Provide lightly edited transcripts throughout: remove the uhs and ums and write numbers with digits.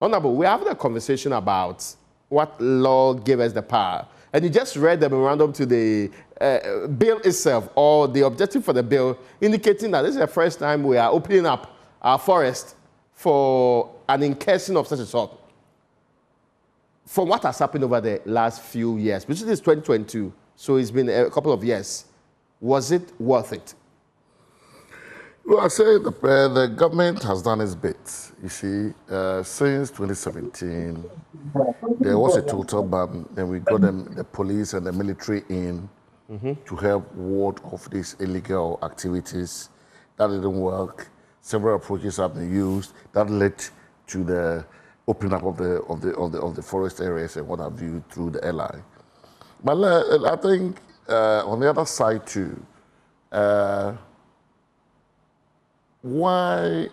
Honorable, we're having a conversation about what law gave us the power. And you just read the memorandum to the bill itself, or the objective for the bill, indicating that this is the first time we are opening up our forest for an incursion of such a sort. From what has happened over the last few years, which is 2022, so it's been a couple of years, was it worth it? Well, I say the government has done its bit. You see, since 2017, there was a total ban, and we got the police and the military in to help ward off these illegal activities. That didn't work. Several approaches have been used. That led to the opening up of the forest areas and what have you through the LI. But I think on the other side too. Why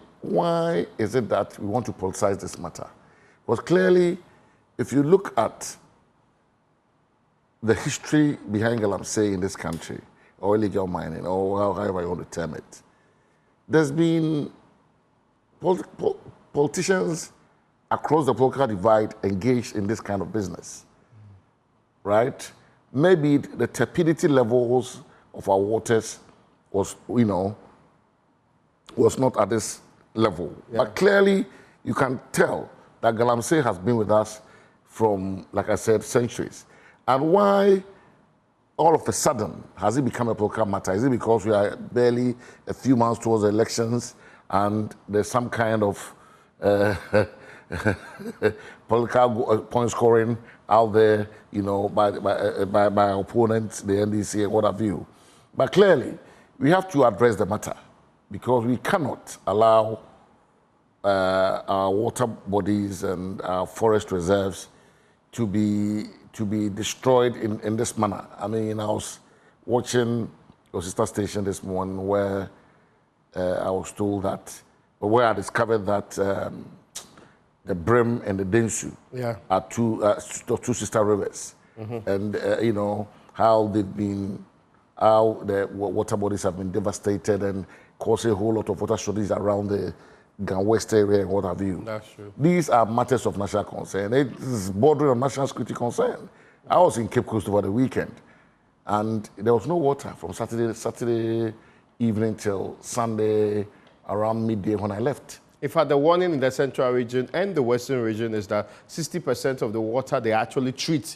is it that we want to politicize this matter? Because clearly, if you look at the history behind Galamsey in this country, or illegal mining, or however you want to term it, there's been politicians across the political divide engaged in this kind of business, right? Maybe the turbidity levels of our waters was, was not at this level. Yeah. But clearly, you can tell that Galamsey has been with us from, like I said, centuries. And why all of a sudden has it become a political matter? Is it because we are barely a few months towards the elections and there's some kind of political point scoring out there, by our opponents, the NDC and what have you? But clearly, we have to address the matter, because we cannot allow our water bodies and our forest reserves to be destroyed in this manner. I mean, I was watching your sister station this morning where I was told that, where I discovered that the Brim and the Densu are two sister rivers. And, how the water bodies have been devastated and causing a whole lot of water shortages around the Gan West area and what have you. That's true. These are matters of national concern. It is bordering on national security concern. I was in Cape Coast over the weekend, and there was no water from Saturday evening till Sunday around midday when I left. In fact, the warning in the central region and the western region is that 60% of the water they actually treat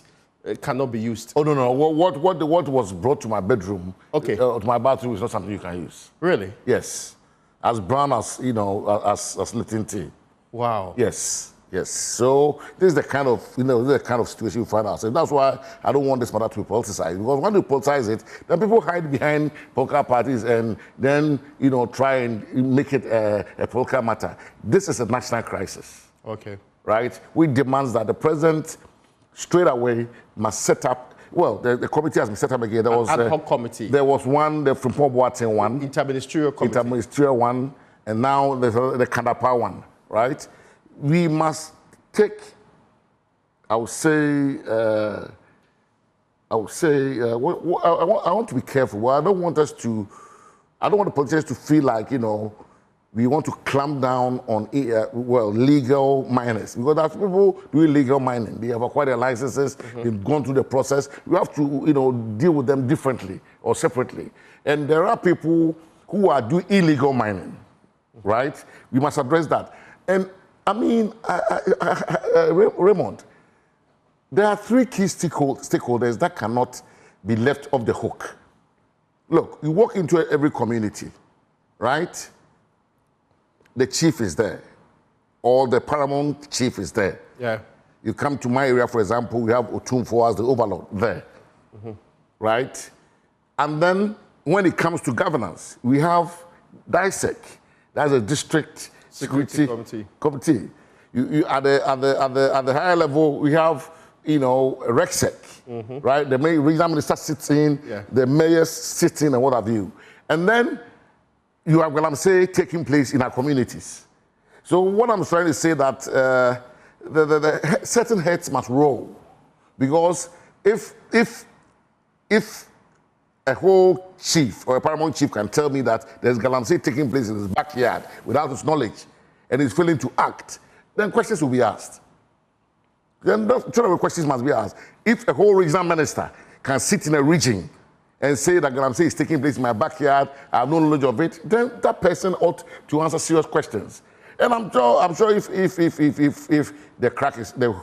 cannot be used. Oh, no. What was brought to my bedroom, to my bathroom, is not something you can use. Really? Yes. As brown as, as Lipton tea. Wow. Yes. So this is the kind of, situation we find ourselves. That's why I don't want this matter to be politicized. Because when you politicize it, then people hide behind political parties and then, try and make it a political matter. This is a national crisis. Okay. Right? We demand that the president straight away must set up. Well, the committee has been set up again. There was ad hoc committee. There was one, the from Boakye one. Interministerial committee. Interministerial one, and now there's the Kandapa one, right? We must take, I want to be careful. Well, I don't want the politicians to feel like, we want to clamp down on, legal miners. Because there's people doing legal mining. They have acquired their licenses, they've gone through the process. We have to, deal with them differently or separately. And there are people who are doing illegal mining, right? We must address that. And I mean, Raymond, there are three key stakeholders that cannot be left off the hook. Look, you walk into every community, right? The chief is there, or the paramount chief is there. Yeah. You come to my area, for example, we have Otumfo as the overlord there, right? And then when it comes to governance, we have DISEC, that's a district security committee. You at the higher level, we have RECSEC, right? The regional minister sits in, the mayors sit in, and what have you. And then you have Galamsey taking place in our communities. So what I'm trying to say that the certain heads must roll, because if a whole chief or a paramount chief can tell me that there's Galamsey taking place in his backyard without his knowledge, and he's failing to act, then questions will be asked. Then questions must be asked. If a whole regional minister can sit in a region and say that Galamsey is taking place in my backyard, I have no knowledge of it, then that person ought to answer serious questions. And I'm sure if the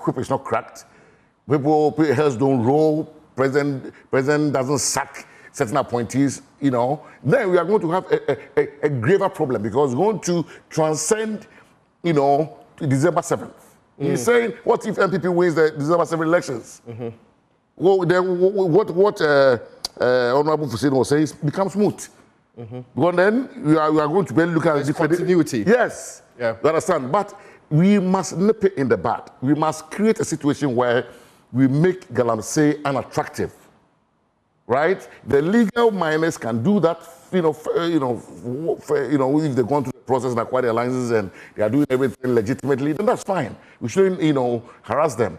whip is not cracked, heads don't roll, president doesn't sack certain appointees, then we are going to have a graver problem, because we're going to transcend, to December 7th. He's saying, what if MPP wins the December 7th elections? Well, then what Honorable Fusine was saying becomes moot. Because then we are going to be looking at different continuity. Yes, you understand. But we must nip it in the bud. We must create a situation where we make Galamsey unattractive. Right? The legal miners can do that, if they've gone through the process and acquired their licenses and they are doing everything legitimately, then that's fine. We shouldn't, harass them.